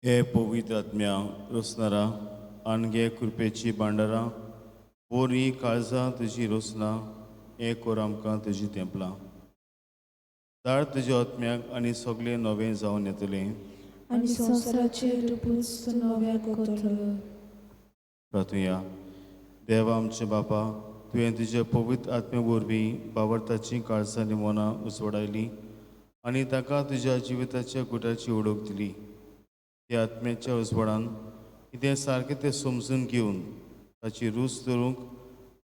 हे पवित्र आत्म्या रोसनारा आनगे कृपेची भांडारा बोरी काळजां तुजी रोसना हे कोर आमकां तुजी तेंपलां धाड तुज्या आत्म्याक आनी सगळें नवें जावन येतलें आनी संवसाराचेर रुपूच नव्या कोतलो. प्रार्थुया. देवा आमचे बापा, तुवें तुज्या पवित्र आत्म्या वरवीं बाबरताचीं काळजां आनी मनां उजवाडायलीं आनी ताका तुज्या जिविताच्या गुटाची ओळख दिली. त्या आत्म्याच्या उजवाडान कितें सारकें तें समजून घेवन ताची रूच धरूंक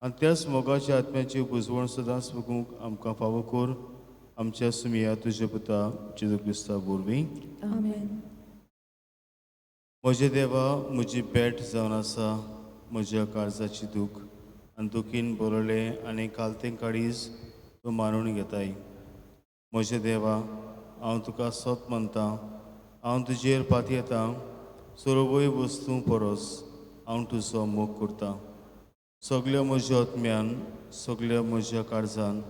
आनी त्याच मोगाच्या आत्म्याची बुजवण सदांच वगूंक आमकां फावो कर. आमच्या सुमिया तुज्या पुता जेजू क्रिस्ता वरवीं. आमेन. म्हजे देवा, म्हजी पेट जावन आसा म्हज्या काळजाची दूख आनी दुखीन बरयलें आनी कालतें काळीज तूं मानून घेताय. म्हजे देवा, हांव तुका सोत मानतां, हांव तुजेर पात येतां. सर्वय वस्तू परस हांव तुजो मोग करतां. सगळ्या म्हज्या आत्म्यान, सगळ्या म्हज्या काळजान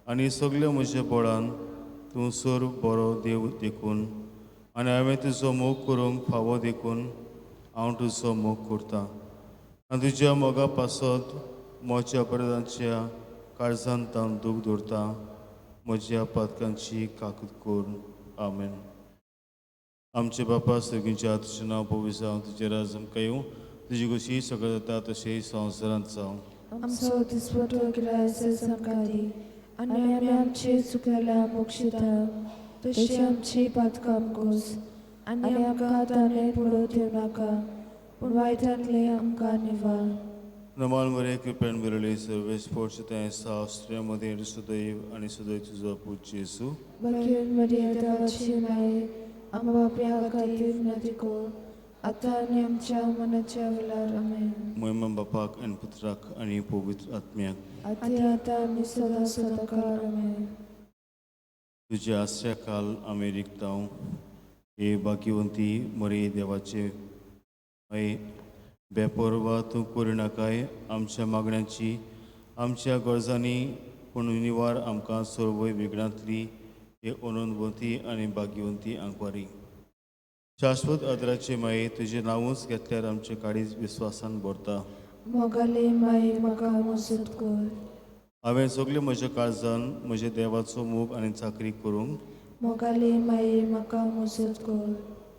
आनी सगळ्या म्हज्या बळान तूं सर्व बरो देव देखून आनी हांवें तुजो मोग करूंक फावो देखून हांव तुजो मोग करतां. आनी तुज्या मोगा पासत म्हज्या अपराधांच्या काळजांत हांव दूख दवरतां. म्हज्या पातकांची काकूट कर. आमेन. आमचे बापा सगळींच्या तुजें नांव पवित्र जावं, तुजें राज आमकां येवं, तुजी कशी सगळें जाता तशें संवसारांत जावं. आमचो दिसपटो गिरायस आमकां दी आनी आमी आमचे चुकलेल्या मोक्षिता तशी आमची पातकां आमकोस आनी आमकां ताणे पडोवंक दिवं नाका पूण वायटांतले आमकां निवार. नमाल मरे कृपेन बरयली सर्वेश पोर्चुतें सास्त्र्यामध्ये सुदैव आनी सुदैव तुजो पूज जेसू. बरें मरिया देवाची माये आमकां पापया खातीर विनंती कर आतां आनी आमच्या मनाच्या वेळार. आमेन. महिमा बापाक आनी पुत्राक आनी पवित्र आत्म्याक. आतां आनी सदां सदांकाळ. आमेन. तुज्या आसऱ्या काल आमी रिगतांव. हे भाग्यवंती मरे देवाचे माये, बेपरवा तूं करिनाकाय आमच्या मागण्यांची, आमच्या गरजांनी, पूण निवार आमकां सर्वय विघ्नांतली हे अनंतवंती आनी भाग्यवंती आंकवारी. शाश्वत आदराचे माये, तुजें नांवूच घेतल्यार आमचे काळीज विस्वासान भरता. मोगाले माये म्हाका मजत कर. हांवें सगळे म्हज्या काळजान म्हज्या देवाचो मोग आनी चाकरी करूंक. मोगाले माये म्हाका मजत कर.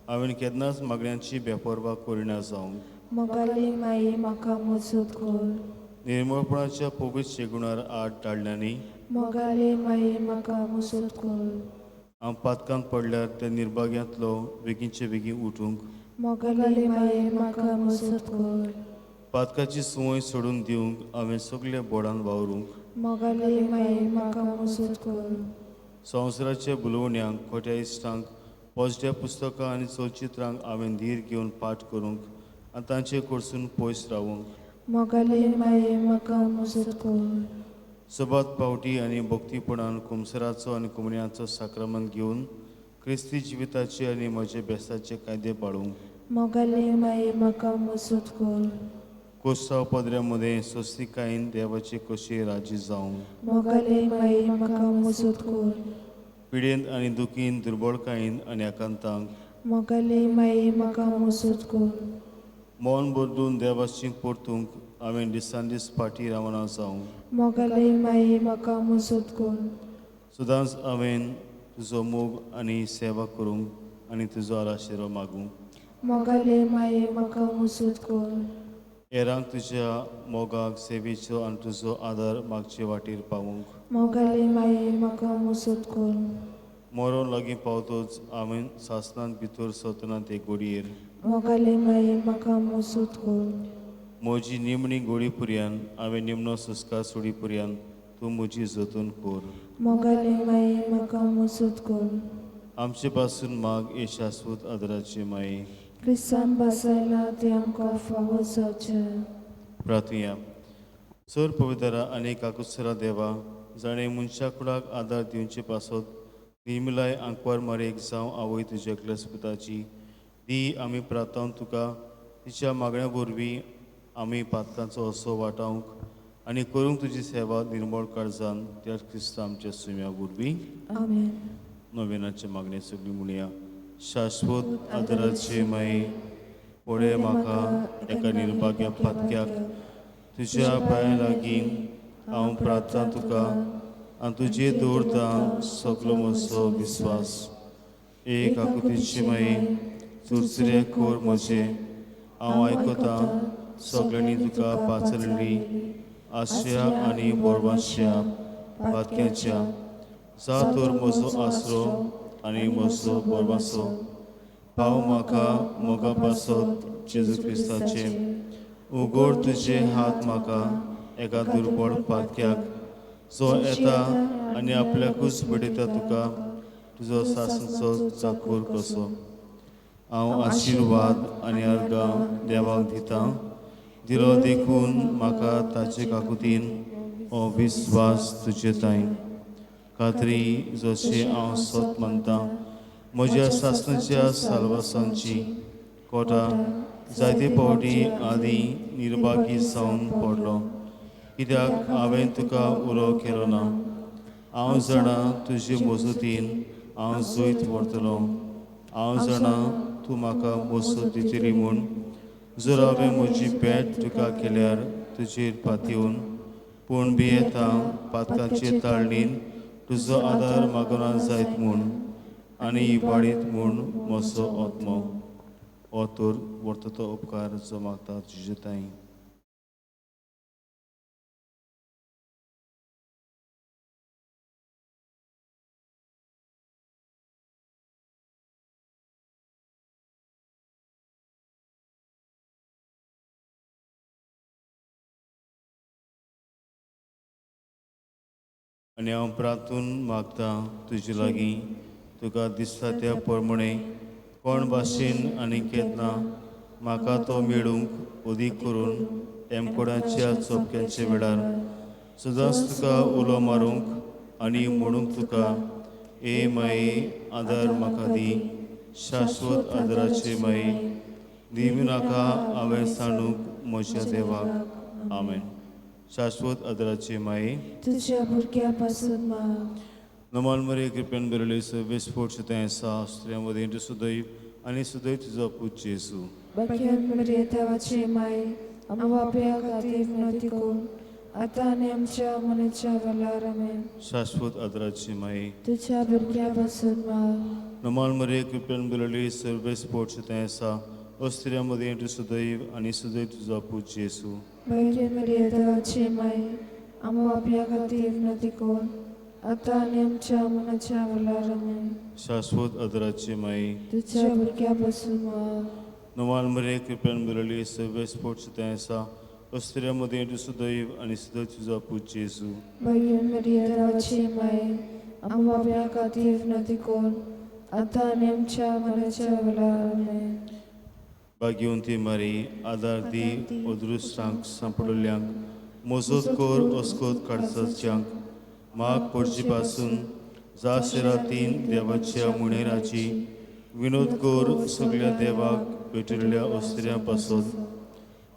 हांवें केन्नाच मागण्यांची बेपरवा करिना जावंक. मोगाले माये म्हाका मजत कर. निर्मळपणाच्या पवित्र शेगुणार आड टाळल्यांनी. मोगाले माये म्हाका मजत कर. हांव पातकांत पडल्यार त्या निर्भाग्यांतलो बेगीनचे बेगीन उठूंक. मोगाले माये म्हाका मजत कर. पातकाची संवय सोडून दिवंक हांवें सगळ्या बोडान वावरूंक. मोगाले माये म्हाका मजत कर. संवसाराच्या बुलवण्यांक खोट्या इश्टांक पोजड्या पुस्तकां आनी चलचित्रांक हांवें धीर घेवन पाठ करूंक आनी तांचे कडसून पयस रावूंक. मोगाले माये म्हाका मजत कर. सबात पावटी आनी भक्तीपणान कुमसराचो आनी कुमऱ्याचो साक्रमंत घेवन क्रिस्ती जिविताचे आनी म्हजे बेसाचे कायदे पाळूंक. मोगाले माये म्हाका मजत कर. कोस्ताव पदऱ्यामध्ये स्वस्तिकायेन देवाचे कशे राजी जावंक. मोगाले माये म्हाका मजत कर. पिडेंत आनी दुखीन दुर्बळकायेन आनी एकांतांक. मोगाले माये म्हाका मजत कर. मौन बदलून देवाची परतूंक हांवें दिसान दीस फाटीं रावना जावंक. मोगाले माये म्हाका मजत कर. सदांच हांवें तुजो मोग आनी सेवा करूंक आनी तुजो आशिर्वाद मागूंक. मोगाले माये म्हाका मजत कर. हेरांक तुज्या मोगाक सेवेचो आनी तुजो आदार मागचे वाटेर पावूंक. मोगाले माये म्हाका मजत कर. मरण लागीं पावतोच हांवें सासणांत भितर सरतना ते घडयेर. मोगाले माये म्हाका मजत कर. म्हजी निमणी घोडी पर्यान हांवें निमणो संस्कार सोडी पर्यान तूं म्हजी जतन कर. मोगाले माये म्हाका मजत कर. आमचे पासून माग हे शाश्वत आदाराचे माये. क्रिस्तान बसयला ते आमकां फावो जावचें. प्रार्थुया. सर पवित्रा आनी काकुत्सरा देवा, जाणें मनशा कुळाक आदार दिवचे पासत निर्मलाय आंकवार मारेक जावं आवय तुज्या क्लेस्पुताची दी आमी प्रार्थना तुका तिच्या मागण्या वरवीं आमी पातकांचो असो वाटावंक आनी करूंक तुजी सेवा निर्मळ काळजान त्या क्रिस्ता आमच्या सुम्या वरवीं. आमेन. नोवेनाचे मागणे सगळी म्हणया. शाश्वत आदराचे माये पुढे म्हाका एका निर्भाग्या पातक्याक तुज्या पांया लागीं हांव प्रार्थना तुका आनी तुजेर दवरता सगलो म्हजो विस्वास. एक आकुतीची माये सुरसुरे कोर म्हजे हांव आयकता सगळ्यांनी तुका पाचलली आशया आनी बोरवांच्या पातक्याच्या जा तर म्हजो आसरो आनी म्हजो बोरवांचो पाव म्हाका मोगा पासत जेजू क्रिस्ताचे उगोड तुजे हात म्हाका एका दुर्बळ पातक्याक जो येता आनी आपल्याकूच पडिता तुका तुजो सासणचो चाकूर कसो. हांव आशिर्वाद आनी अर्गां देवाक दितां दिलो देखून म्हाका ताचे काकुतीन हो विस्वास तुजे ताईं खात्री जशी हांव सत मानतां म्हज्या सासणाच्या सालवासांची कोटा जायते फावटी आदीं निर्भागी जावन पडलो कित्याक हांवें तुका उलो केलो ना. हांव जाणा तुजे मजतीन हांव जैत व्हरतलो. हांव जाणा तूं म्हाका मजत दितली म्हूण. जर हांवें म्हजी भेट तुका केल्यार तुजेर पातयेवन पूण भियेता पातकाचे ताळणीन तुजो आदार मागोना जायत म्हूण आनी इबाडीत म्हूण म्हजो आत्मो हो तर व्हरता तो उपकार जो मागता तुजे ताईं. आनी हांव प्रार्थून मागतां तुजे लागीं तुका दिसता त्या प्रमाणे कोण भाशेन आनी केन्ना म्हाका तो मेळूंक अदीक करून एमकोडाच्या चोपक्यांच्या वेळार सदांच तुका उलो मारूंक आनी म्हणूंक तुका ए माये आदार म्हाका दी शाश्वत आदाराचे माये दिवी नाका हांवें सांडूंक म्हज्या देवाक. आमेन. शाश्वत आदाराचे माये तुझ्या भुरग्यापासून माग. नमाल मरे कृपेन बरयले सव्वेस स्पोर्ट्स तें आसा स्त्रियांमध्ये इंटू सुदैव आनी सुदैव तुजो पूज जेसू. बख्यान मरे देवाचे माय आमच्या खातीर विनंती करून आता आनी आमच्या मनाच्या वेळार आमेन. शाश्वत आदाराचे माये तुझ्या भुरग्यापासून माग. नमाल मरे कृपेन बरयले सव्वेस स्पोर्ट्स तें आसा स्त्रियांमध्ये इंटू सुदैव आनी सुदैव तुजो पूज जेसू. बख्यान मरे देवाचे माय आमच्या खातीर विनंती करून आता आनी आमच्या मनाच्या वेळार आमेन. शाश्वत आदाराचे माये तुझ्या भुरग्यापासून माग. नमाल मरे कृपेन बरयले सव्वेस स्पोर्ट्स तें आसा स्त्रियांमध्ये इंटू सुदैव आनी सुदैव तुजो पूज जेसू. बख्यान मरे देवाचे माय आमच्या खातीर विनंती करून आता आनी आमच्या मनाच्या वेळार आमेन. भाग्यवंती मारी आदार दी अदृश्टांक सांपडल्यांक मजत कोर अस्कोत काडचाच्यांक माग पडचे पासून जा शिरातीन देवाच्या मुणेराची विनोद कोर सगळ्या देवाक भेटिल्ल्या अस्त्र्यां पासून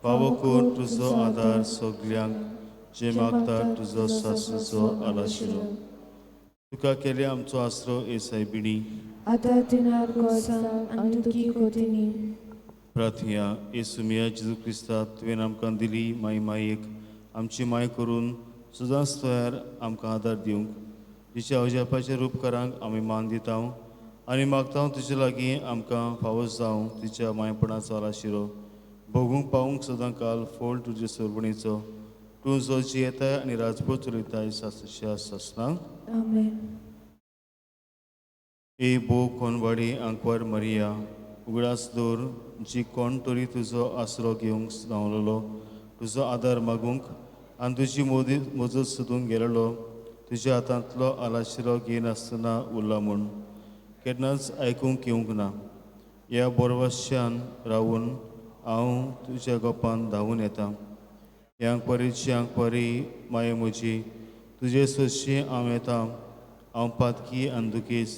फावो कोर तुजो आदार सगळ्यांक जे मागता तुजो सासूचो आलाशिरो. तुका केले आमचो आसरो ए सायबिणी आता तिनार गोसां आनी तुकी कोतिनी. प्रार्थया येसुमिया जेजू क्रिस्ता तुवें आमकां दिली मायेक आमची माय करून सदांच तयार आमकां आदार दिवंक तिच्या अवजापाच्या रूपकारांक आमी मान दिता आनी मागता तुजे लागीं आमकां फावो जावं तिच्या मायपणाचो आलाशिरो भोगूंक पावूंक सदां काल फोल तुजे सरवणीचो तूं जो जियेताय आनी राजपूत चलयताय सासच्या सासणांक. आमेन. ए बो कोनवाडी आंकवार मरिया उगडास दवर जी कोण तरी तुजो आसरो घेवंक धांवलेलो तुजो आदार मागूंक आनी तुजी मजत सोदूंक गेलेलो तुज्या हातांतलो आलाशिरो घेनासतना उरला म्हूण केन्नाच आयकूंक येवंक ना. ह्या बोरवाश्यान रावून हांव तुज्या गोपान धांवून येता. हे आंकवारीची आंकवारी माये म्हजी तुजे सोदशी हांव येता. हांव पातकी आनी दुखीच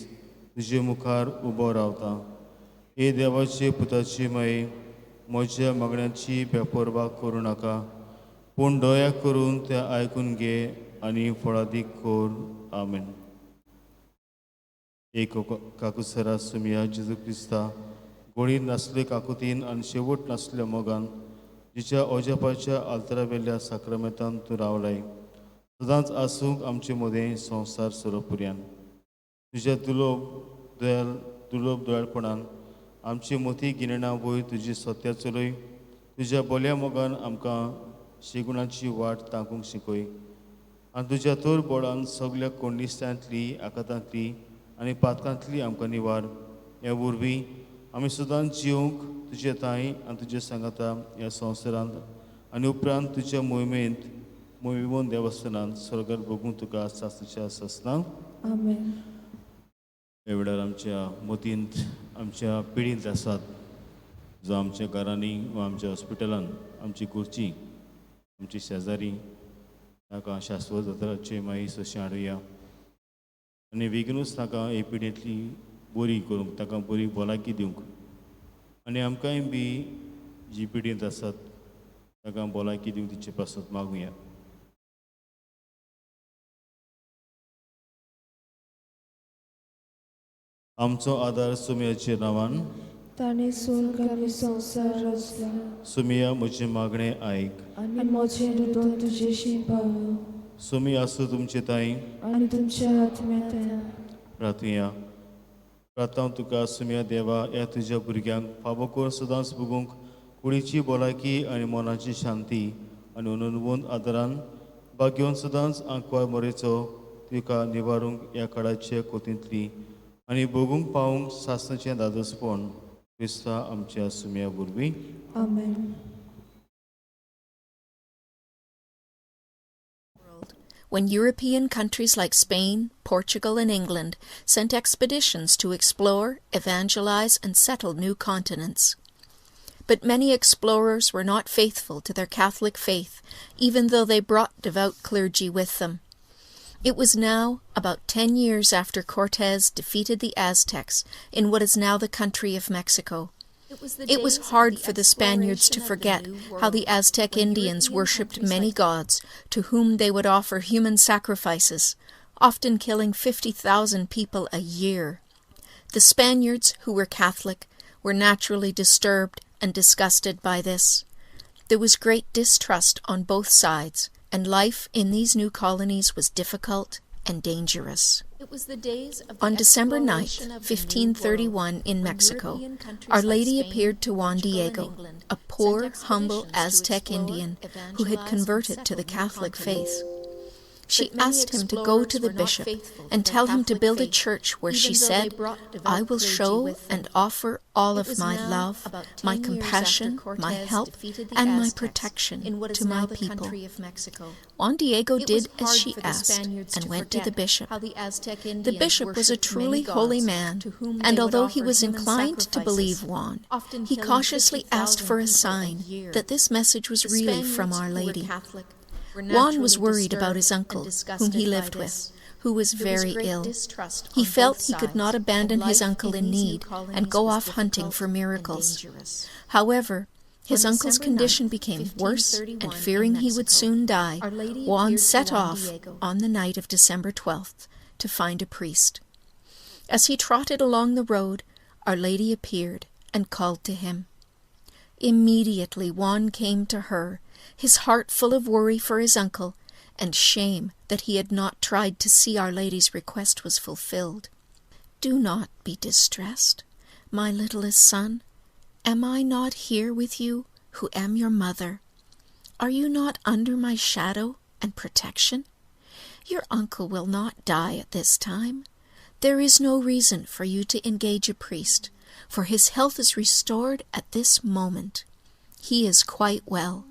तुजे मुखार उबो रावतां. हे देवाचे पुताची माये म्हज्या मागण्यांची बेपरवा करूं नाका पूण दया करून तें आयकून घे आनी फळादीक कोर. आमेन. एक काकुसरा सुमिया जेजू क्रिस्ता गोडी नासले काकुतीन आनी शेवट नासल्या मोगान जिच्या ओजेपाच्या आल्तरा साक्रमेंतान तूं रावलाय सदांच आसूंक आमचे मदें संवसार सोरोपुऱ्यान तुज्या दुर्लभ दोळाळपणान आमची मोठी गिरणा वयर तुजी सत्या चलय तुज्या बोल्या मोगान आमकां शेगुणाची वाट तांकूंक शिकय आनी तुज्या तोर बोडान सगल्या कोंडिस्त्यांतली आकातांतली आनी पातकांतली आमकां निवार ह्या वरवीं आमी सदांच जिवंक तुजे ताई आनी तुजे सांगाता ह्या संवसारांत आनी उपरांत तुज्या मोहिमेन देवस्थानांत स्वर्गांत बगूंक तुका सासच्या ससनांक आमेन. ह्या वेळार आमच्या मतींत आमच्या पिढींत आसात जो आमच्या घरांनी वा आमच्या हॉस्पिटलान आमची कुर्ची आमची शेजारी ताका शाश्वत जात्राचे मागीर अशें हाडुया आनी बेगीनूच ताका हे पिढींतली बरी करूंक ताका बरी भलायकी दिवंक आनी आमकांय बी जी पिढींत आसात ताका भलायकी दिवंक तिचे पासत मागुया. आमचो आदार सुमियाच्या नांवान ताणें स्वर्ग आनी संवसार रचला सुमिया म्हजें मागणें आयक आनी म्हजें हृदय तुजेशी पावो सुमी आसूं तुमचे ताई आनी तुमच्या आत्म्यान प्रार्थया प्रार्थना तुका सुमिया देवा ह्या तुज्या भुरग्यांक फाबो करून सदांच बगूंक कुडीची भलायकी आनी मनाची शांती आनी अनुभवन आदारान भाग घेवन सदांच आंकवार मोरेचो तुका निवारूंक ह्या काळाचे कोतींतली आनी बगूंक पावूंक सासणाचें दादोसपण क्रिस्ता आमच्या सुमिया वरवीं आमेन. When European countries like Spain, Portugal, and England sent expeditions to explore, evangelize, and settle new continents. But many explorers were not faithful to their Catholic faith, even though they brought devout clergy with them. It was now about 10 years after Cortés defeated the Aztecs in what is now the country of Mexico. It was hard for the Spaniards to forget how the Aztec Indians worshipped many gods to whom they would offer human sacrifices, often killing 50,000 people a year. The Spaniards, who were Catholic, were naturally disturbed and disgusted by this. There was great distrust on both sides, and life in these new colonies was difficult and dangerous. On December 9th, 1531, in Mexico, Our Lady appeared to Juan Diego, a poor, humble Aztec Indian who had converted to the Catholic faith. She asked him to go to the bishop and tell him to build a church where she said, "I will show and offer all of my love, my compassion, my help, and my protection to my people." Juan Diego did as she asked and went to the bishop. The bishop was a truly holy man, and although he was inclined to believe Juan, he cautiously asked for a sign that this message was really from Our Lady. Juan was worried about his uncle, whom he lived with, who was very ill. He felt he could not abandon his uncle in need and go off hunting for miracles. However, his uncle's condition became worse, and fearing he would soon die, Juan set off on the night of December 12th to find a priest. As he trotted along the road, Our Lady appeared and called to him. Immediately Juan came to her, his heart full of worry for his uncle, and shame that he had not tried to see Our Lady's request was fulfilled. "Do not be distressed, my littlest son. Am I not here with you, who am your mother? Are you not under my shadow and protection? Your uncle will not die at this time. There is no reason for you to engage a priest, for his health is restored at this moment. He is quite well.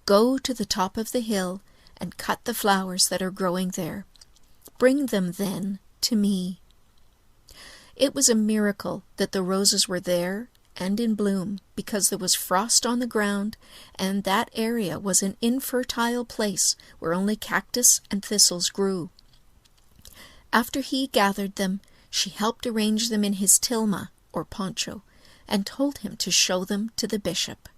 Go to the top of the hill and cut the flowers that are growing there. Bring them then to me." It was a miracle that the roses were there and in bloom, because there was frost on the ground, and that area was an infertile place where only cactus and thistles grew. After he gathered them, she helped arrange them in his tilma, or poncho, and told him to show them to the bishop.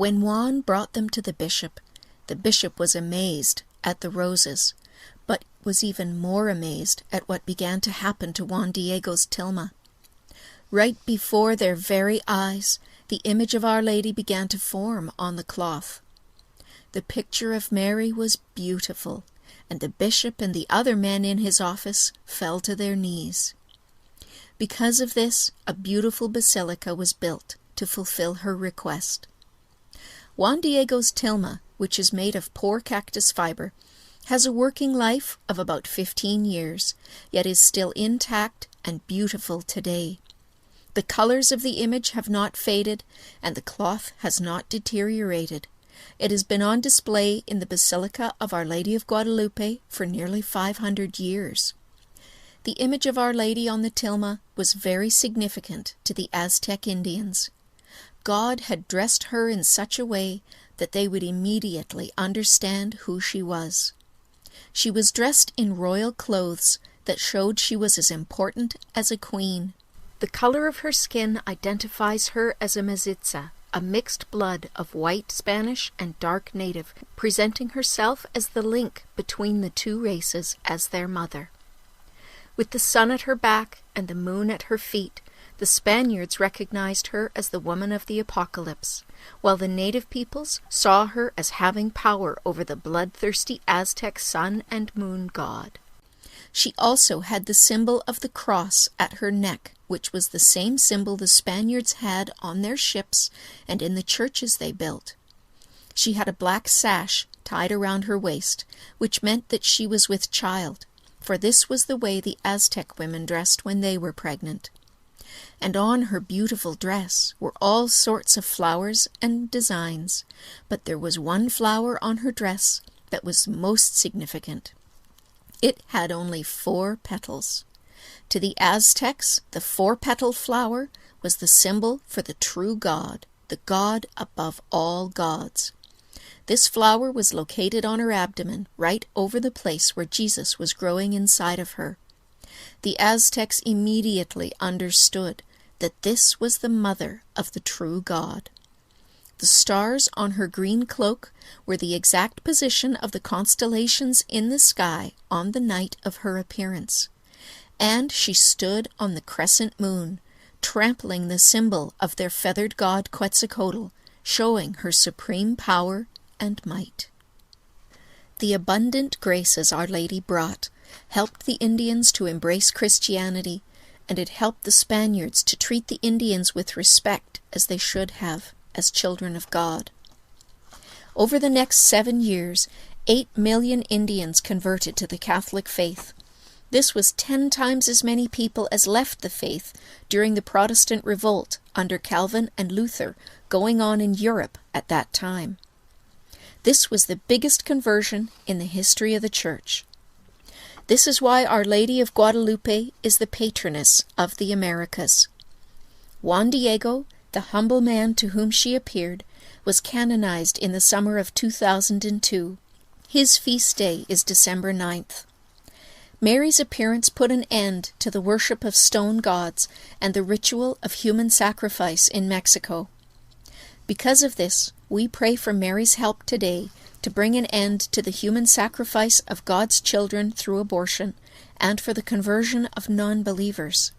When Juan brought them to the bishop was amazed at the roses, but was even more amazed at what began to happen to Juan Diego's tilma. Right before their very eyes, the image of Our Lady began to form on the cloth. The picture of Mary was beautiful, and the bishop and the other men in his office fell to their knees. Because of this, a beautiful basilica was built to fulfill her request. Juan Diego's tilma, which is made of poor cactus fiber, has a working life of about 15 years, yet is still intact and beautiful today. The colors of the image have not faded, and the cloth has not deteriorated. It has been on display in the Basilica of Our Lady of Guadalupe for nearly 500 years. The image of Our Lady on the tilma was very significant to the Aztec Indians. God had dressed her in such a way that they would immediately understand who she was. She was dressed in royal clothes that showed she was as important as a queen. The color of her skin identifies her as a mestiza, a mixed blood of white Spanish and dark native, presenting herself as the link between the two races as their mother. With the sun at her back and the moon at her feet, the Spaniards recognized her as the woman of the apocalypse, while the native peoples saw her as having power over the bloodthirsty Aztec sun and moon god. She also had the symbol of the cross at her neck, which was the same symbol the Spaniards had on their ships and in the churches they built. She had a black sash tied around her waist, which meant that she was with child, for this was the way the Aztec women dressed when they were pregnant. And on her beautiful dress were all sorts of flowers and designs, but there was one flower on her dress that was most significant. It had only 4 petals. To the Aztecs, the 4-petal flower was the symbol for the true God, the God above all gods. This flower was located on her abdomen, right over the place where Jesus was growing inside of her. The Aztecs immediately understood that this was the mother of the true God. The stars on her green cloak were the exact position of the constellations in the sky on the night of her appearance. And she stood on the crescent moon, trampling the symbol of their feathered god Quetzalcoatl, showing her supreme power and might. The abundant graces Our Lady brought helped the Indians to embrace Christianity, and it helped the Spaniards to treat the Indians with respect as they should have, as children of God. Over the next 7 years, 8 million Indians converted to the Catholic faith. This was 10 times as many people as left the faith during the Protestant revolt under Calvin and Luther going on in Europe at that time. This was the biggest conversion in the history of the Church. This is why Our Lady of Guadalupe is the patroness of the Americas. Juan Diego, the humble man to whom she appeared, was canonized in the summer of 2002. His feast day is December 9th. Mary's appearance put an end to the worship of stone gods and the ritual of human sacrifice in Mexico. Because of this, we pray for Mary's help today to bring an end to the human sacrifice of God's children through abortion and for the conversion of non-believers.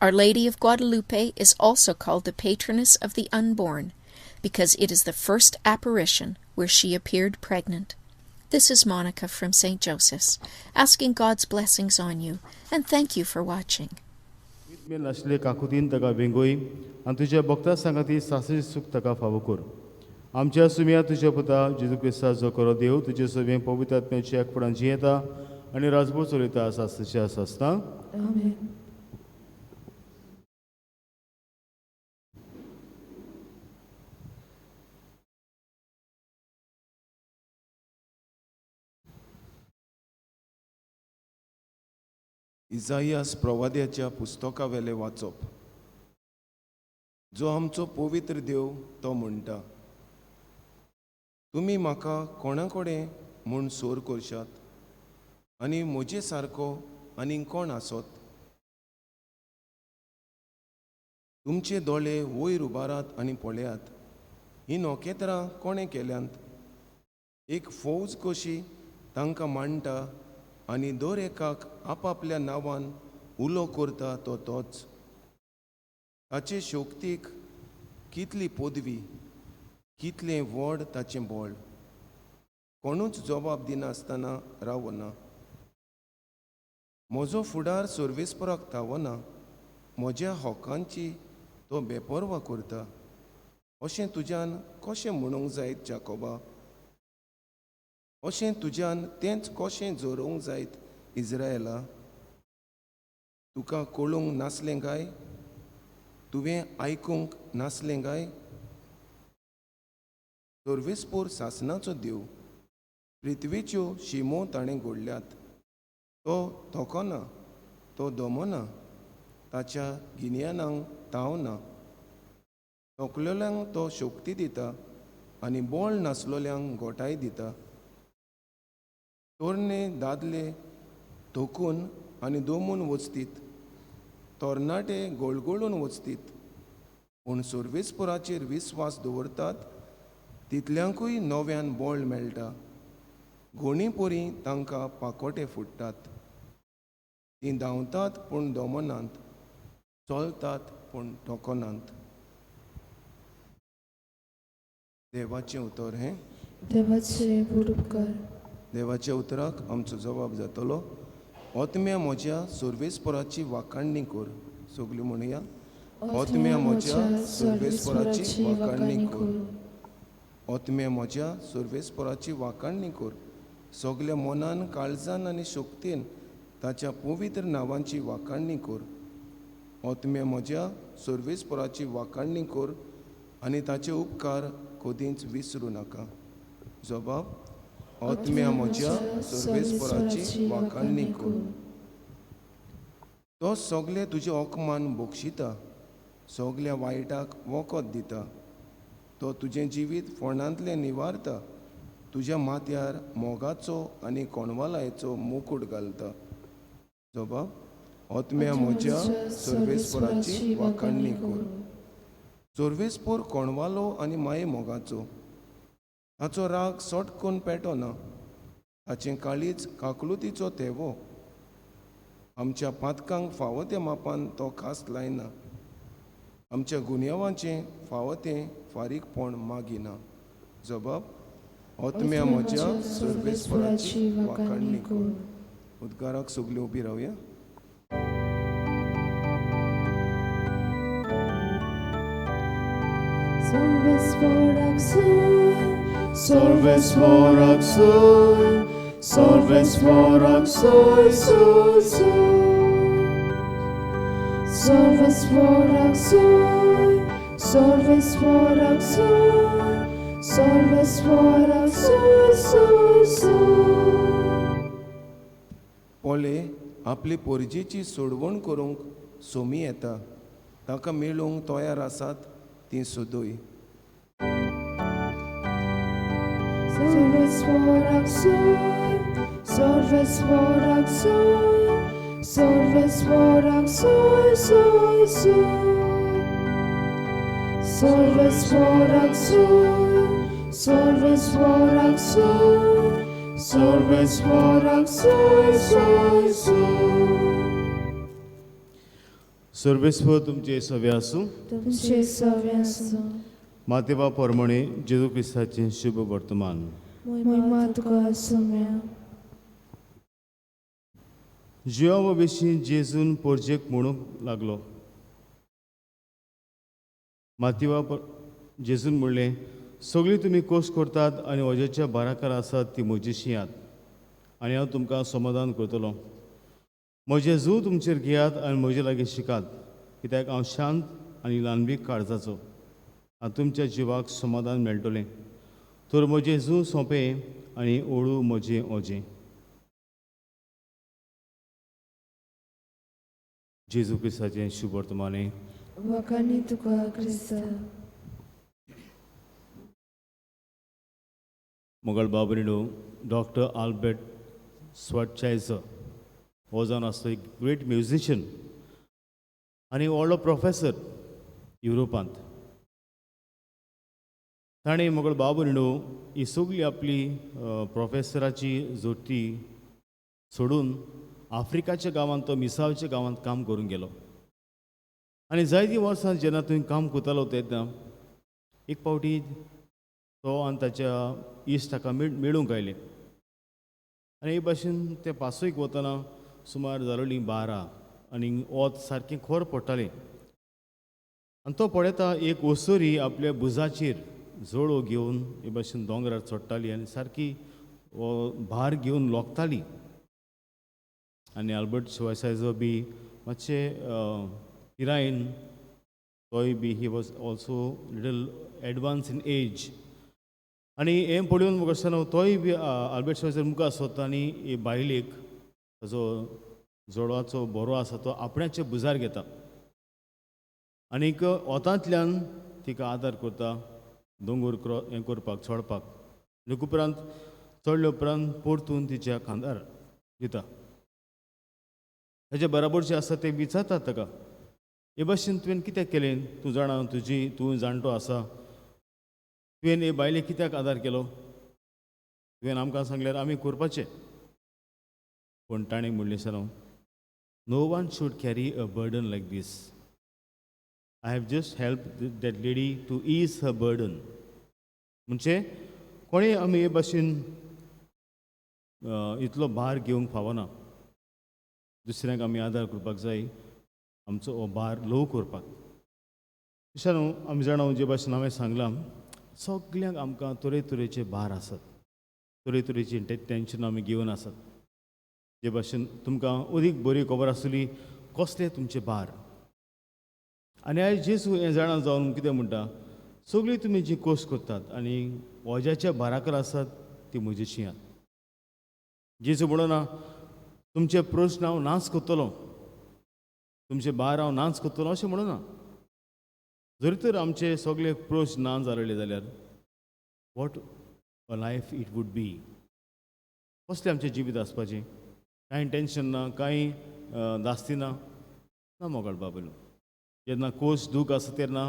Our Lady of Guadalupe is also called the patroness of the unborn, because it is the first apparition where she appeared pregnant. This is Monica from St. Joseph's, asking God's blessings on you, and thank you for watching. मेल आशिल्ले काकुतीन ताका वेंगोय आनी तुज्या भक्ता सांगाती सासरी सुख ताका फावो कर. आमच्या सुम्या तुज्या पुता जेजू क्रिस्ताचो करो देव तुजे सोबीन पवित्र आत्म्याची एकपणान जियेता आनी राजभर चलयता सासरीच्या सासता. Amen. इसायास प्रवाद्याच्या पुस्तका वेले वाचप. जो आमचो पवित्र देव तो म्हणटा, तुमी म्हाका कोणाकोडे म्हूण सोर करशात आनी म्हजे सारको आनीक कोण आसत. तुमचे दोळे वयर उबारात आनी पळयात, ही नोकेत्रां कोणें केल्यांत. एक फौज कशी तांकां मांडटा आनी दर एकाक आपापल्या नांवान उलो करता तो तोच. ताचे शोकतीक कितली पदवी, कितलें व्हड ताचें बोळ. कोणूच जबाब दिनासतना रावना. म्हजो फुडार सर्वेस्पराक थावना. म्हज्या हॉकांची तो बेपर्वा करता. अशें तुज्यान कशें म्हणूंक जायत जाकोबा? अशें तुज्यान तेंच कशें जोरूंक जायत इज्रायेला? तुका कळूंक नासलें काय? तुवें आयकूंक नासलें काय? सर्वेस्पोर सासणाचो देव. पृथ्वीच्यो शिमो ताणें घडल्यात. तो थोकोना, तो दमना, ताच्या गिन्यानांक तावना. थोकलेल्यांक तो शक्ती दिता आनी बोळ नासलोल्यांक घोटाय दिता. तोरणे दादले थोकून आनी दमून वचतीत. तरणाटे गळगळून वचतीत. पूण सर्वेस्पराचेर विस्वास दवरतात तितल्यांकूय नव्यान बोळ मेळटा. घोणी पोरी तांकां पाकोटे फुट्टात. तीं धांवतात पूण दमनांत, चलतात पूण थोकोनांत. देवाचें उतर हें. देवाचे उपकार. देवाच्या उतराक आमचो जबाब जातलो. ओतम्या म्हज्या सर्वेस्पराची वाखाणणी कर. सगळीं म्हणुया. ओतम्या म्हज्या सर्वेस्पराची वाखाणणी कर. ओतम्या म्हज्या सर्वेस्पराची वाखाणणी कर. सगल्या मनान, काळजान आनी शक्तीन ताच्या पवित्र नांवांची वाखाणणी कर. ओतम्या म्हज्या सर्वेस्पराची वाखाणणी कर आनी ताचे उपकार कधीच विसरूं नाका. जबाब. ओतम्या म्हज्या सर्वेस्पराची वाखाणणी कर. तो सगळे तुजे ओकमान बक्षिता. सगल्या वायटाक वखद दिता. तो तुजें जिवीत फोंडांतलें निवारता. तुज्या माथ्यार मोगाचो आनी कोणवालायेचो मुकूट घालता. जबाब. ओतम्या म्हज्या सर्वेस्पराची वाखाणणी कर. सर्वेस्पोर कोणवालो आनी माये मोगाचो. ताचो राग सटकून पेटोना. ताचें काळीज काकलुतीचो तेवो. आमच्या पातकांक फावो त्या मापान तो खास लायना. आमच्या गुन्यांवाचें फावो तें फारीकपण मागिना. जबाब. ओतम्या म्हज्या सर्वेस्पराची वाखाणणी कर. उद्गाराक सगळीं उबी रावया. सर्वेस्पराक सोय, सर्वेस्पराक सोय, सर्वेस्पराक सोय, सोय, सोय. सर्वेस्पराक सोय, सर्वेस्पराक सोय, सर्वेस्पराक सोय, सोय, सोय. पोळे आपली पोरजेची सोडवण करूंक सोमी येता. ताका मेळूंक तयार आसात तीं सोदूय. सर्वेस्पराक सोय, सर्वेस्पराक सोय, सर्वेस्पराक सोय, सोय, सोय. सर्वेस्पराक सोय, सर्वेस्पराक सोय, सर्वेस्पराक सोय, सोय, सोय. सर्वेस्पर तुमचे सवे आसूं. तुमचे सवे आसूं. मातेवा पोरमणे जेजू क्रिस्ताचें शुभ वर्तमान. महिमा तुका सोम्या. जिवा विशीं जेजून पोरजेक म्हणूंक लागलो. जेजून म्हणलें, सगळीं तुमी कोस करतात आनी वजेच्या बाराकार आसात ती म्हजीशी यात आनी हांव तुमकां समाधान करतलों. म्हजें जू तुमचेर घेयात आनी म्हजे लागीं शिकात, कित्याक हांव शांत आनी ल्हानबीक काळजाचो आनी तुमच्या जिवाक समाधान मेळटलें. तर म्हजें जू सोंपें आनी ओळू म्हजें ओजें. जेजू क्रिस्ताचें शुभ वर्तमाने. वाखाणी तुका क्रिस्ता. मोगल बाबरिडो डॉक्टर आल्बर्ट स्वटचायझर हो जावन आसलो एक ग्रेट म्युजिशियन आनी व्हडलो प्रोफेसर युरोपांत. ताणें मोगल बाबरिडो ही सगळी आपली प्रोफेसराची जोडटी सोडून आफ्रिकाच्या गांवांत तो मिसावच्या गांवांत काम करून गेलो. आनी जायतीं वर्सां जेन्ना थंय काम करतालो तेन्ना एक फावटी तो आनी ताच्या इश्ट ताका मेळूंक आयले. आनी हे भाशेन ते पासयेक वतना सुमार जालोलीं 12 आनी वत सारकें खर पडटालें. आनी तो पळयता एक ओसोरी आपल्या भुजाचेर जोडो घेवन हे भाशेन दोंगरार चडटाली आनी सारकी भार घेवन लोकताली. आनी आल्बर्ट श्वायसायझर बी मातशें पिरायेन तोय बी he was also little advance in age. आनी हें पळोवन म्हाका आसतना तोय बी आल्बर्ट श्वायसायझर मुखार सोदता आनी हे बायलेक ताजो जोडवाचो बरो आसा तो आपणाच्या भुजार घेता आनीक वतांतल्यान तिका आदार करता दोंगर हें करपाक चडपाक. आनी उपरांत चडले उपरांत परतून तिच्या खांदार दिता. हेजे बराबरचे आसा ते विचारतात ताका हे भाशेन तुवें कित्याक केलें? तूं जाणा तूं जाणटो आसा, तुवें हे बायलेक कित्याक आदार केलो? तुवें आमकां सांगल्यार आमी करपाचें. पूण ताणें म्हणलें sir no one should carry a burden like this. I have just help that lady to ease her burden. म्हणजे कोणें आमी हे भाशेन इतलो भार घेवंक फावना. दुसऱ्यांक आमी आदार करपाक जाय, आमचो हो भार ल्हव करपाक. तशें न्हू आमी जाणा जे भाशेन हांवें सांगलां सगल्यांक आमकां तरेतरेचे भार आसात, तरेतरेची टेंशन आमी घेवन आसात. जे भाशेन तुमकां अदीक बरी खबर आसतली कसले तुमचे भार. आनी आयज जेजू हें जाणा जावन कितें म्हणटा सगळीं तुमी जी कोश करतात आनी वज्याच्या भाराकर आसात ती म्हजेशी आहात. जेजू म्हणना तुमचे प्रश्न हांव नाच करतलो, तुमचे भार हांव नाच करतलो अशें म्हणना. जरी तर आमचे सगळे प्रश्न ना जालेले जाल्यार what a life it would be. कसलें आमचें जिवीत आसपाचें? कांय टेंशन ना, कांय दास्ती ना, ना मोगळ बाबलो. जेन्ना खोस दूख आसा तेन्ना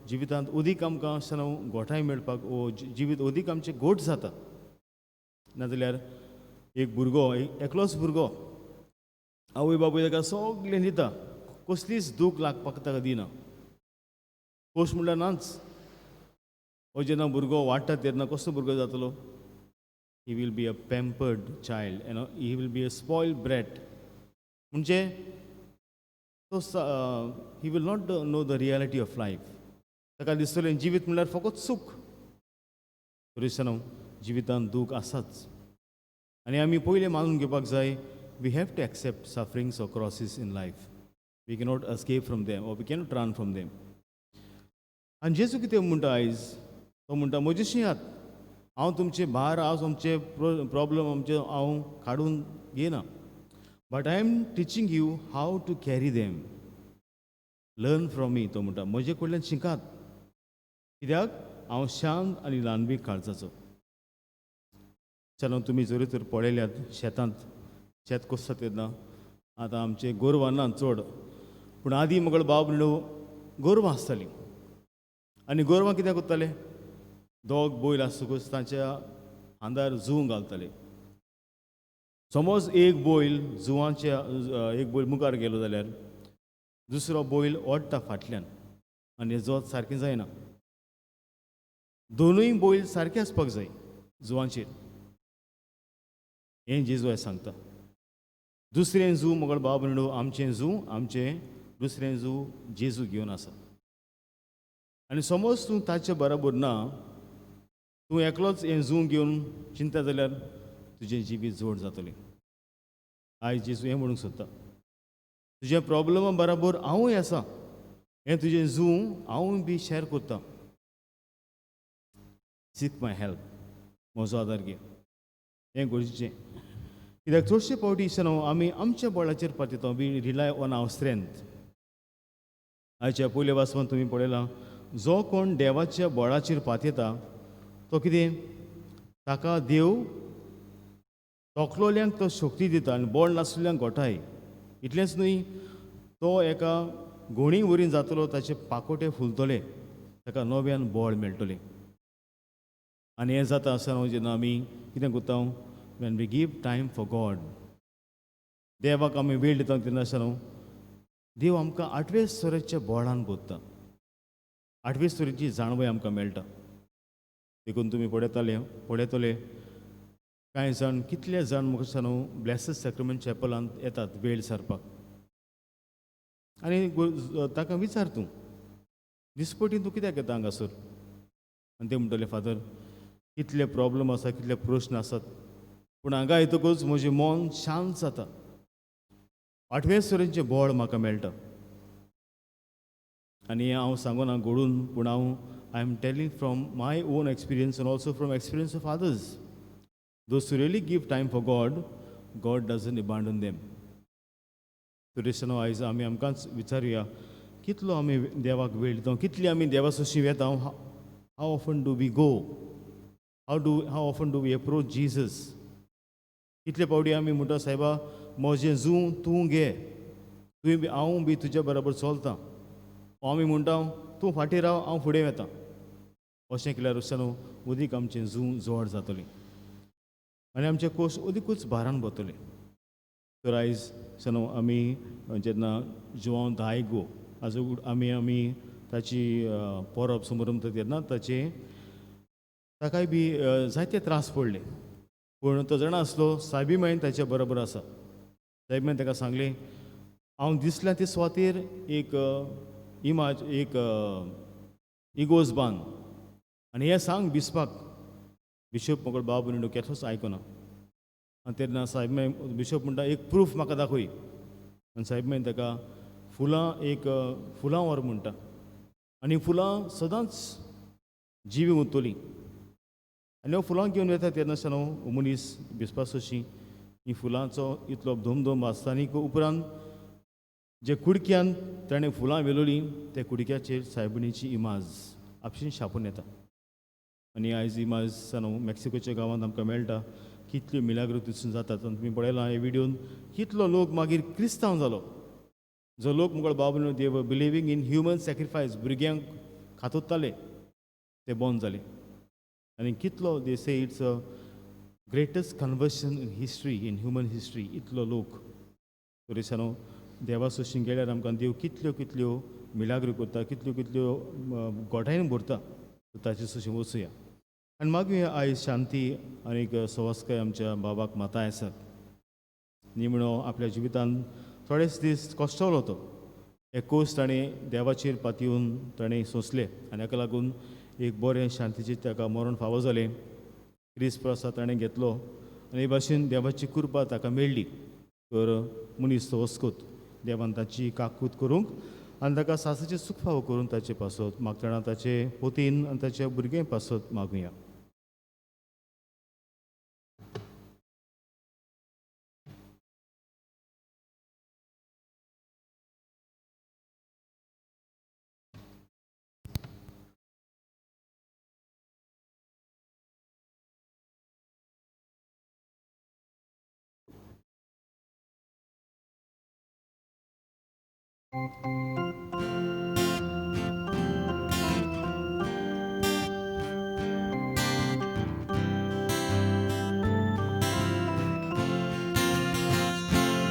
जिवितांत अदीक आमकां आसतना गोठाय मेळपाक जिवीत अदीक आमचें गोठ जाता. नाजाल्यार एक भुरगो एकलोच भुरगो आवय बापूय ताका सगळें दिता, कसलीच दूख लागपाक ताका दिना. खोस म्हणल्यार नाच. हो जेन्ना भुरगो वाडटा तेन्ना कसलो भुरगो जातलो? He will be a pampered child, he will be a spoiled brat. म्हणजे तो he will not know the reality of life. ताका दिसतलें जिवीत म्हणल्यार फकत सूख. तरी जिवितांत दूख आसाच. आनी आमी पयलें मानून घेवपाक जाय we have to accept sufferings or crosses in life. We cannot escape from them or we cannot run from them. आनी जेजू कितें म्हणटा आयज? तो म्हणटा म्हजेशी आहात, हांव तुमचे भार, हांव तुमचे प्रॉब्लम हांव काडून घेयना. But I am teaching you how to carry them. Learn from me. तो म्हणटा म्हजे कडल्यान शिकात, कित्याक हांव शांत आनी ल्हानबीक काळजाचो. चलो तुमी जरी तर पळयल्यात शेतांत शेत कोसता तेन्ना आतां आमचे गोरवां ना चड, पूण आदीं म्हगेलो बाब म्हणलो गोरवां आसतालीं. आनी गोरवां कितें करताले? दोग बैल आसतकच तांच्या खांदार जूं घालताले. समज एक बैल जुवांच्या एक बैल मुखार गेलो जाल्यार दुसरो बैल ओडटा फाटल्यान आनी जोत सारकें जायना. दोनूय बैल सारके आसपाक जाय जुवांचेर. हें जेजू सांगता. दुसरें जू म्हगेलो बाब म्हणलो आमचें जू, आमचें दुसरें जू जेजू घेवन आसा. आनी समज तूं ताचे बरोबर ना, तूं एकलोच हें जू घेवन चिंता जाल्यार तुजें जिवीत जोड जातलें. आयज जेजू हें म्हणूंक सोदता तुजे प्रॉब्लमा बरोबर हांवूय आसा, हें तुजें जू हांवूय बी शॅर करता. सीक माय हेल्प, म्हजो आदार घे. हें गरजेचें. कित्याक चडशे फावटी आमी आमच्या बळाचेर पातयता. We rely on our strength. आयच्या पयल्या वाचपांत तुमी पळयलां जो कोण देवाच्या बळाचेर पातयता तो कितें? ताका देव तोखलोल्यांक तो शक्ती दिता आनी बळ नासलेल्यांक गोठाय. इतलेंच न्हय, तो एका घोणी वरीन जातलो, ताचे पाकोटे फुलतले, ताका नव्यान बळ मेळटलें. आनी हें जाता आसतना जेन्ना आमी कितें करता? When we give time for God, देवाक आमी वेळ दिता तेन्ना अशें न्हू देव आमकां 8व्या स्तराच्या बोर्डान बोत्ता 8व्या स्तराची जाणवय आमकां मेळटा देखून तुमी पळयतले कांय जाण कितले जाण म्हाका अशें न्हू ब्लेसड सॅक्रमेंट चॅपलांत येतात वेळ सारपाक आनी ताका विचार तूं दिसपटी तूं कित्याक येता हांगासर आनी ते म्हणटले फादर कितले प्रॉब्लम आसा कितले प्रश्न आसात पूण हांगा येतकूच म्हजें मन शांत जाता 8व्या स्तराचें बोड म्हाका मेळटा आनी हांव सांगूना घडून पूण हांव I am telling from my own experience and also from experience of others those who really give time for God doesn't abandon them तुरेशनो आयज आमी आमकांच विचारुया कितलो आमी देवाक वेळ दिता कितली आमी देवा सुशी येता how often do we go how often do we approach Jesus कितले पावटी आमी म्हणटा सायबा म्हजें जूं तूं घे तुवें बी हांव बी तुज्या बरोबर चलतां आमी म्हणटा तूं फाटीं राव हांव फुडें वता अशें केल्यार न्हू उदीक आमचें जूं जोड जातलें आनी आमचे कोश उदीकूच भारान वतले तर आयज न्हू आमी जेन्ना जुवांव दायगो आजो आमी ताची परब समारंभ तेन्ना ताकाय बी जायते त्रास पडले पूण तो जाणा आसलो सायबी मायन ताच्या बरोबर आसा सायबी मायन ताका सांगलें हांव दिसलें ते स्वातेर एक इगोज बांद आनी हें सांग बिस्पाक बिशप मोकळ बाब म्हणून केसोच आयकना आनी तेन्ना सायब माय बिशप म्हणटा एक प्रूफ म्हाका दाखय आनी सायब मायन ताका फुलां व्हर म्हणटा आनी फुलां सदांच जिवी उरतलीं आनी ह्यो फुलां घेवन येता तेन्ना न्हू मनीस बिस्पासोशी ही फुलांचो इतलो धोम आसता उपरांत जे कुडक्यान ताणें फुलां वेलोलीं त्या कुडक्याचेर सायबिणीची इमाज आपशीं छापून येता आनी आयज इमाज न्हू मेक्सिकोच्या गांवांत आमकां मेळटा कितल्यो मिलाग्रो थंयसून जातात आनी तुमी पळयलां हे व्हिडियोन कितलो लोक मागीर क्रिस्तांव जालो जो लोक मुगळ बाबू देव बिलिवींग इन ह्युमन सॅक्रिफायस भुरग्यांक खातोत्ताले ते बंद जाले आनी कितलो they say it's a greatest conversion in history in human history इतलो लोक न्हू देवा सुशीं गेल्यार आमकां देव कितल्यो मिलाग्रो करता कितल्यो गोठायन भरता ताचे सुशीं वचुया आनी मागीर आयज शांती आनीक सवास्काय आमच्या बाबाक माताय आसात निमणो आपल्या जिवितांत थोडेच दीस कोश्टवलो तो हे कोस ताणें देवाचेर पातयेवन ताणें सोंसले आनी हाका लागून एक बरें शांतीचें ताका मरण फावो जालें क्रिस्त प्रसाद ताणें घेतलो आनी हे भाशेन देवाची कृपा ताका मेळ्ळी तर मनीस तो वस्कोत देवान ताची काकूत करूंक आनी ताका सासाचें सुख फावो करून ताचे पासत मागतना ताचे पोतीन आनी ताच्या भुरगे पासत मागुया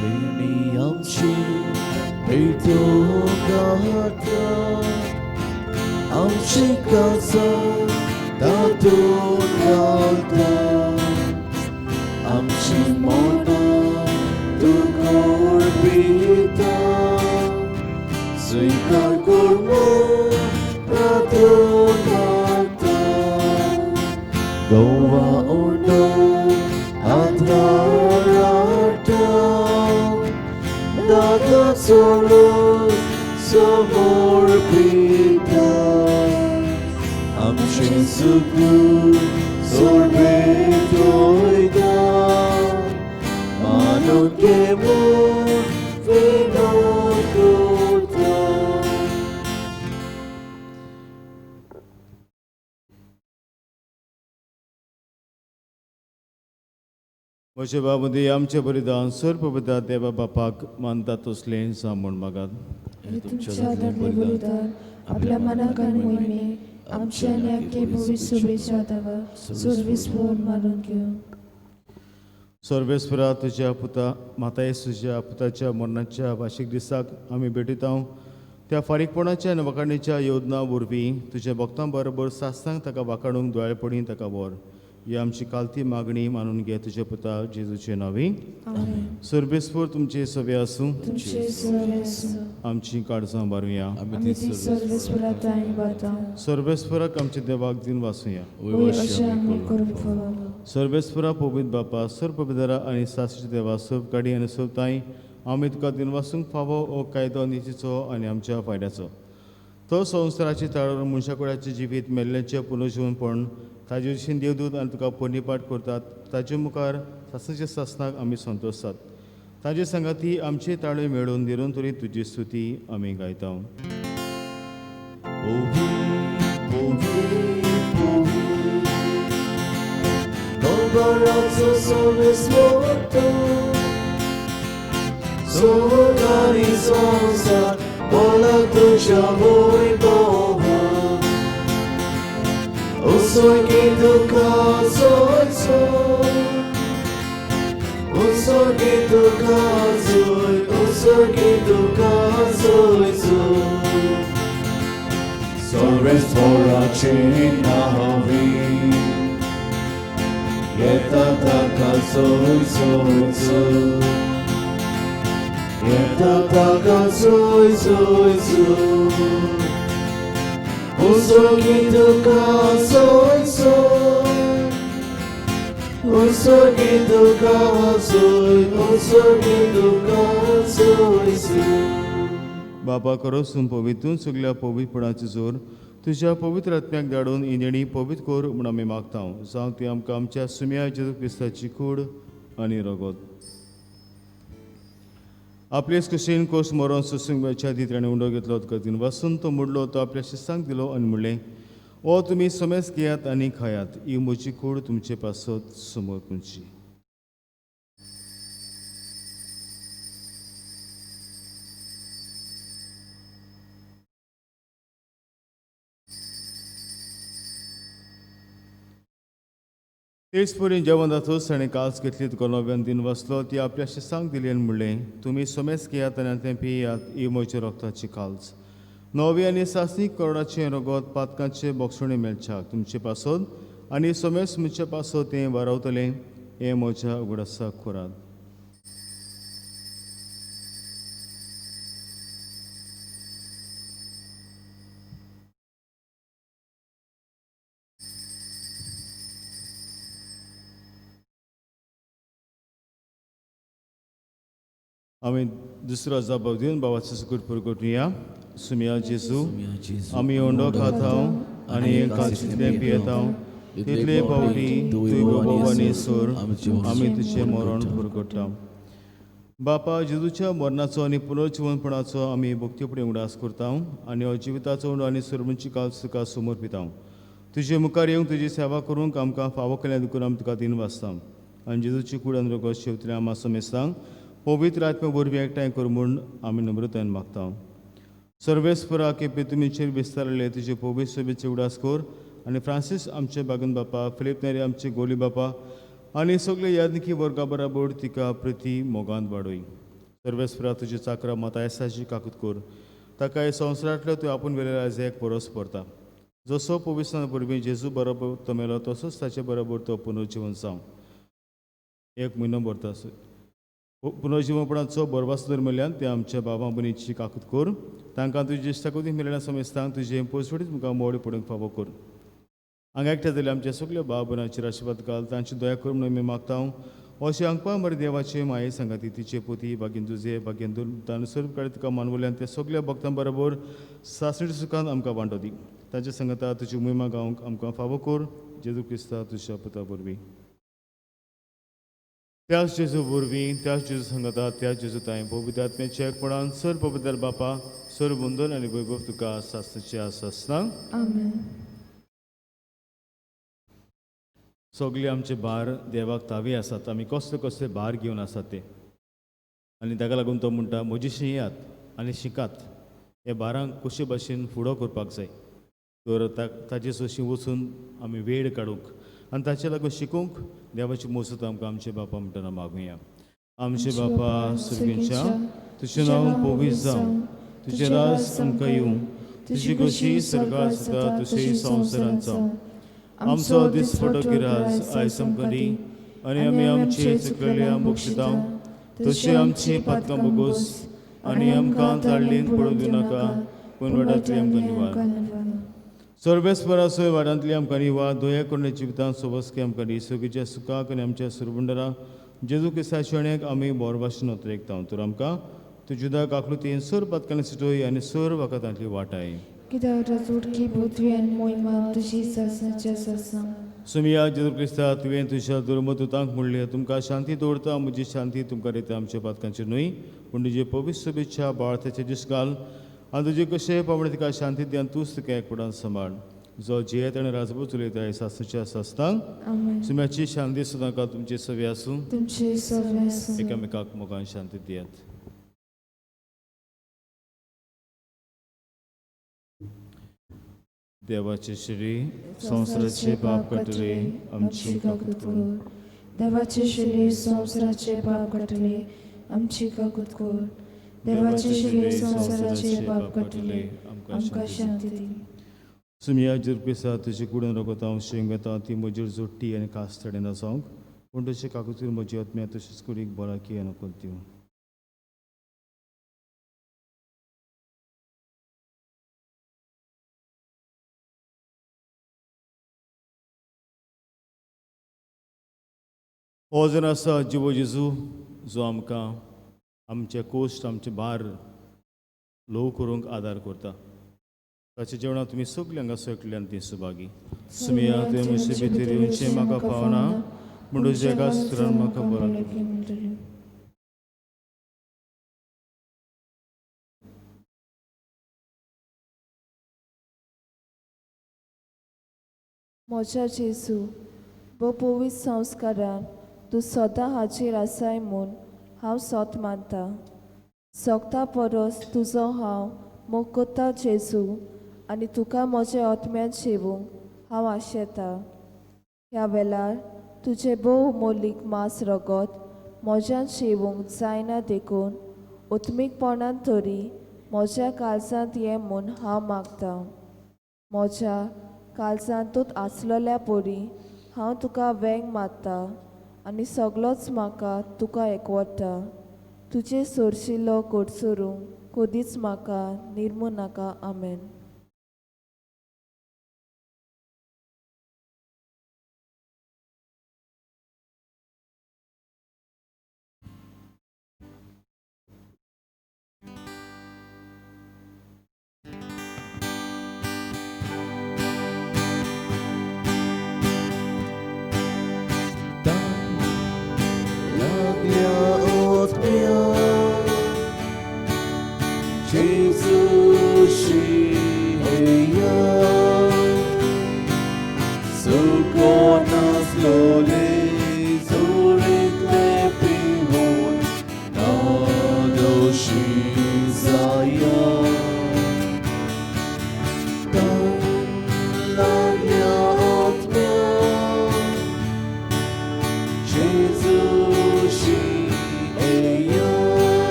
Mimi amchi eito gata amchi kaza datu gata amchi mona tu gorbita svikar kormo ratu gata goa ordo adrarata Daga solo somor pita Amshin suku sorbetoida Manon kemo vino kota म्हजे बाबूदी आमचें बलिदान सर्वपिता देवा बापाक मानतात तसलें सांबून मागात हे तुमच्या धर्मी बलिदान आपल्या मनाक आनी मोहिमे आमच्या आनी आख्खे भविष्य शुभेच्छा दावा सुरविस्फोट मानून घेऊ सर्वेस्परा तुज्या पुता माता येसूच्या पुताच्या मरणाच्या वार्षिक दिसाक आमी भेटयता त्या फारीकपणाच्या आनी वाखाणणेच्या योजना वरवीं तुज्या भक्तां बरोबर सासतांक ताका वाखाणूंक दोळेपणी ताका व्हर. ही आमची कालती मागणी मानून घे तुज्या पुता जेजूचे नांवी. आमेन. सर्वेस्पर तुमचे सवे आसूं. तुमचे सवे आसूं. आमची काळजां बारुया. आमी ती सर्वेस्परात ताई बाता. सर्वेस्पराक आमच्या देवाक दिन वासुया. वय अशें आमी करून फळो. सर्वेस्परा पवित्र बापा सर पवित्रा आनी सासरीच्या देवा सोब काडी आनी सोब ताई आमी तुका दिन वासूंक फावो ओ कायदो नितीचो आनी आमच्या फायद्याचो. तो संवसाराची ताळर मनशाकुळाचें जिवीत मेल्ल्यांचें पुनर्जीवनपण ताजे विशीं देवदूत आनी तुका पोरनिपाट करतात. ताजे मुखार सासणेच्या सासणाक आमी संतोशात. ताजे संगाती आमचे ताळे मेळून दिरून तरी तुजी स्तुती आमी गायता. Barazo sobres morto Sogari sonsa Bola tuja voi boha O soy que tu soy soy O soy que tu soy O soy que tu soy soy Sobres borrachina hovi Yeta taka soy soy soy Yeta taka soy soy soy Uso que toca soy soy Uso que toca soy Uso que toca soy soy बाबा करोसून पवितून सगळ्या पवित्रपणाचो जोर तुज्या पवित्र आत्म्याक धाडून इनेणी पवित्र core म्हूण आमी मागता. जावं ती आमकां आमच्या सुम्या जेजू क्रिस्ताची कूड आनी रगत. आपलेच कुशीन कोस मरोन सुसंगाच्या आदी ताणें उंडो घेतलो गतीन वासून तो मुडलो. तो आपल्या शिस्तांक दिलो आनी म्हणलें ओ तुमी समेस घेयात आनी खायात. ही म्हजी कूड तुमचे पासत समोर तुमची. तेच परीन जेवण जातूच ताणें कास घेतली तुका नव्यान दिन वाचलो. ती आपल्या शिस्तांक दिली आनी म्हणलें तुमी समेस घेयात आनी तें पियात. ही म्हज्या रगताची काल्स नवी आनी सासणीक करोडाचें रगत पातकांचे बोगसणे मेळच्याक तुमचे पासत आनी समेस म्हजे पासत तें वारावतलें. हें म्हज्या उगडासा खोरात. आमी दुसरो जापो दिवन बाबाचो सुकूट परगोटुया. सुम्या जेजू आमी ओंडो खाता आनी कालचितलें पियेता तितले पावटी तुवें बाबानी सोर आमी तुजें मरण परगोट्टा. बापा जेजूच्या मरणाचो आनी पुनर्जीवनपणाचो आमी भक्ती फुडें उडास करता आनी हो जिविताचो उंडो आनी सुरमणची काल तुका समर्पिता. तुजे मुखार येवंक तुजी सेवा करूंक आमकां फावो केल्या देखून आमी तुका दिन वाचता आनी जेजूची कूड आनी रगत शेवतलें आमी समेस्तांक पवित्र आत्म्या वरवीं एकठांय कर म्हूण आमी नम्रतायेन मागता. सर्वेस्परा केपे तुमीचेर विस्तारले तुजे पवित्र सभेचे उडास कर आनी फ्रांसीस आमचे बागन बापा फिलीप नेरी आमचे गोली बापा आनी सगळे यादनिकी वर्गा बराबर तिका प्रती मोगांत वाडय. सर्वेस्परा तुजे चाकरा मातायेसाची काकूत कर. ताका हे संवसारांतलो तूं आपूण वेलेल्या आज एक परस परता. जसो पवित्रां वरवीं जेजू बरोबर तो मेलो तसोच ताचे बरोबर तो पुनर्जीवन जावं. एक म्हयनो भरता पुनर्जीवनपणाचो बरवास मेळ्ळ्यान ते आमच्या बाबा भयणीची काकूत कर. तांकां तुजी इश्टाकुती मेळ्ळ्या समेस्तांक तुजें पोसवडीत मुखार मोडी पडूंक फावो कर. हांगा एकठांय जाल्यार आमच्या सगळ्या बाब भयणांचेर आशिर्वाद घाल. तांची दया कर म्हणून आमी मागता. अशें हांगपा बरे देवाचे माये सांगाती तिचे पोती बागेन तुजे बागेन तानुसर काळी तुका मानवल्यान त्या सगळ्या भक्तां बरोबर सासणी सुखांत आमकां वांटो दी. ताच्या सांगाता तुजी महिमा गावंक आमकां फावो कर. जेजू क्रिस्ता तुज्या पुता वरवीं त्याच जेजू वरवीं त्याच जेजू सांगाता त्याच जेजू ताय पवित्र आत्म्याच्या एकपणान सर पवित्र बापा सर बंदन आनी वैभव तुका सासणेचे आसना. आमेन. सगळे आमचे भार देवाक तावी आसात. आमी कसले कसले भार घेवन आसात ते आनी ताका लागून तो म्हणटा म्हजीशी येयात आनी शिकात. हे भारांक कशे भाशेन फुडो करपाक जाय तर ताजे सोशी वचून आमी वेळ काडूंक आनी ताचे लागून शिकूंक देवाची मोसत आमकां आमचे बापा म्हणटना मागुया. आमचे बापा सुर्गींच्या, तुजें नांव पवित्र जावं, तुजें राज आमकां येवं, तुजी कशी स्वर्गांत जाता तशी संवसारांत जावं. आमचो दिसपटो गिरास आयज आमकां दी, आनी आमी आमचे चुकलेल्या बक्षितां तशी आमची पातकां बोगोस, आनी आमकां ताळणेंत पडूंक दिवं नाका, पूण वाडांतली आमकां निवार. सर्वेस्परासोय वाडांतली आमकां निवार, दोया कोणे जिवितांत सोबसकी आमकां दी, सगळीच्या सुखाक आनी आमच्या सुरबुंडरा जेजू क्रिस्ताच्या शोण्याक आमी बोर भाशेन उतरेकता. तर आमकां तुज्या काकलुतीन सर पातकांनी सिटोय आनी सर वखदांतली वाटाय. कित्याक राजवटकी बुद्वी आनी मोहिमा तुजी सासनाच्या सासा. सुमिया जेजू क्रिस्ता तुवें तुज्या दुर्मदूतांक म्हणलें, तुमकां शांती दवरता, म्हजी शांती तुमकां दिता. आमच्या पातकांचेर न्हय, पूण तुजे पवित्र शुभेच्छा बाळाचे दीस घाल, आनी तुजे कशें पावणे तिका शांती दी, आनी तूंच तिका एकपडान सांबाळ. जो जियेत आनी राजपूत चलयता सासनाच्या सासतांक आमेन. सुम्याची शांती सदांकाळ तुमचे सवे आसूं. तुमचे सवे आसूं. एकामेकाक मोगान शांती दियात. देवाचे श्री संवसाराचे पाप काटले आमची काकूत कर. देवाचे श्री संवसाराचे पाप काटले आमची काकूत कर. देवाचे श्री संवसाराचे पाप काटले आमकां शांती दी. सुमिया जिरपेसा तुजी कुडून रगत हांव शेंग येता, ती म्हजेर जोडटी आनी कास्तडे नासावंक, पूण तशें काकूतीर म्हजी आत्म्या तशीच कुडीक बराकी अनुकूल दिवं. हो जर आसा जिवो जेजू, जो आमकां आमचे कोश्ट आमचे भार ल्हव करूंक आदार करता, ताचे जेवणां तुमी सगळीं हांगा सयकल्यान ती सुभागी. सुमिया तुवें म्हजे भितर येवचें म्हाका फावना, पूण तुज्या एका सुत्रान म्हाका बरो. म्हज्या जेजू, बो पवित्र संस्कारान तूं सदां हाचेर आसाय म्हूण हांव सोत मानता. सोगता परस तुजो हांव मोग कोत्ता जेजू, आनी तुका म्हजे आत्म्यान शेवूंक हांव आशेता. ह्या वेळार तुजे भोव मोलीक मास रगत म्हज्यान शेवूंक जायना देखून उत्मीकपणान तरी म्हज्या काळजांत ये म्हूण हांव मागतां. म्हज्या काळजांतूच आसलेल्या परी हांव तुका वेंग मारता, आनी सगळोच म्हाका तुका एकवटा. तुजे सोरशिल्लो कोडसरूंक कदींच म्हाका निर्मू नाका. आमेन.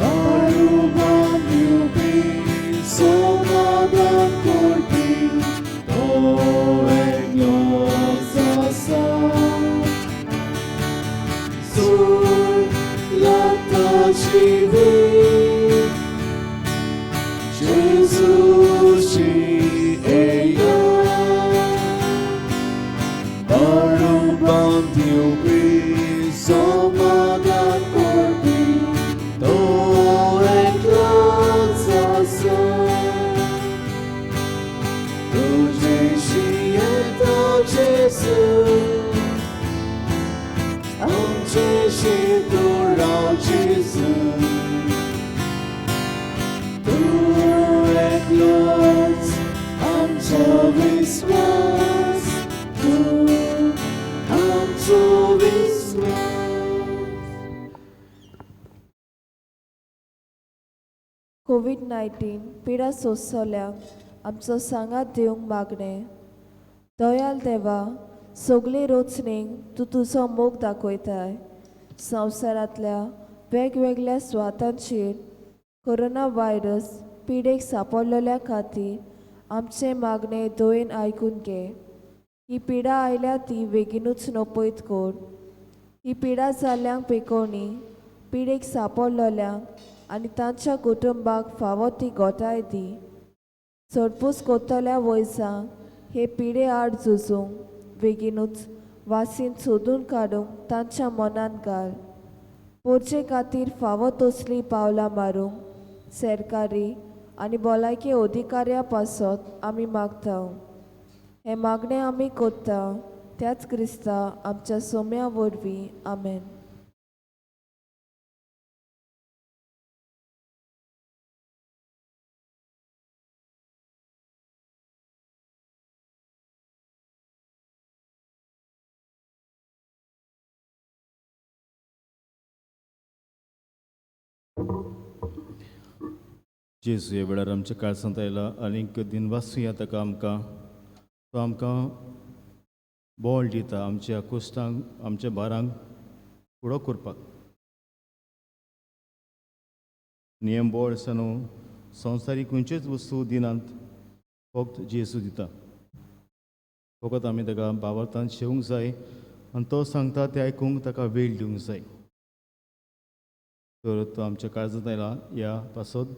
Aruba कोविड-19 पिडा सोंसोल्यांक आमचो सांगात दिवंक मागणें. दयाल देवा, सगळे रोचणेक तूं तुजो मोग दाखयताय. संवसारांतल्या वेगवेगळ्या सुवातांचेर कोरोना व्हायरस पिडेक सांपडलेल्या खातीर आमचे मागणें दोयेन आयकून घे. ही पिडा आयल्या ती बेगीनूच नपयत कर. ही पिडा जाल्ल्यांक पेकोवणी, पिडेक सांपडलेल्यांक आनी तांच्या कुटुंबाक फावो ती घोटाय दी. सोडपूस कोत्तल्या वयसांक हे पिडे आड झुजूंक बेगीनूच वासीन सोदून काडूंक तांच्या मनान घाल. पोरचे खातीर फावो तसली पावलां मारूंक सरकारी आनी भलायकी अधिकाऱ्यां पासत आमी मागता. हे मागणें आमी कोत्ता त्याच क्रिस्ता आमच्या सोम्या वरवीं. आमेन. जेजू ह्या वेळार आमच्या काळजांत आयला आनीक दिनवासूया ताका आमकां तो आमकां बोळ दिता आमच्या कुश्टांक आमच्या भारांक फुडो करपाक. नियम बोळ आसा न्हू, संवसारीक खंयच्योच वस्तू दिनांत, फक्त जेजू दिता. फकत आमी ताका भावार्थान शेवूंक जाय आनी तो सांगता तें आयकूंक ताका वेळ दिवंक जाय. तर तो आमच्या काळजांत आयला ह्या पासत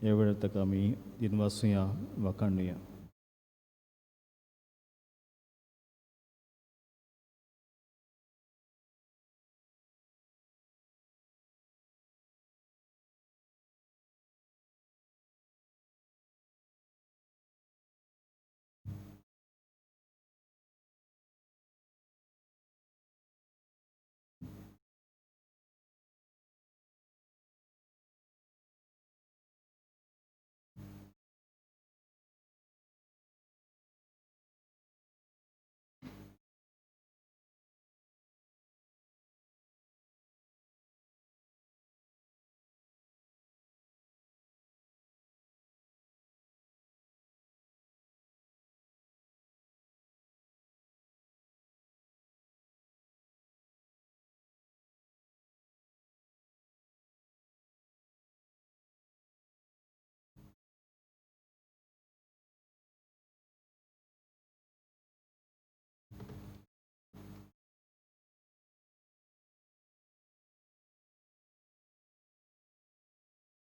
ह्या वेळार ताका आमी दिनवासूया वाखाणुया.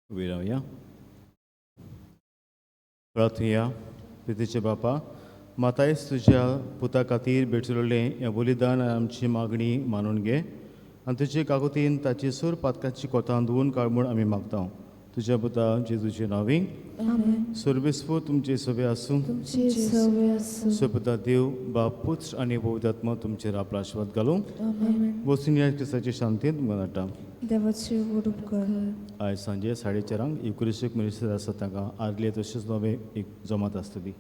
उबी रावया. प्रार्थुया. प्रितीचे बापा, मातायस तुज्या पुता खातीर भेटलेलें हें बलिदान आमची मागणी मानून घे आनी तुजे काकुतीन ताची सूर पातकाची कोतां धुवून काड म्हूण आमी मागता. तुज्या पुता जेजूचे नांवी सुरबेस्पो तुमचे सवे आसूं. तुमची सवय आसूं. सुपुता देव बाप पुत्र आनी पवित्रात्मा तुमचेर आपलो आशिर्वाद घालूं. बसून ह्या क्रिस्ताचे शांतीन तुमकां धाडटा. देवाची उडूप कर. आयज सांजे 4:30 युक्रिस्टीक मिनिस्टर आसा तांकां आदले तशेंच नवे एक जमात आसतली.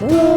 Oh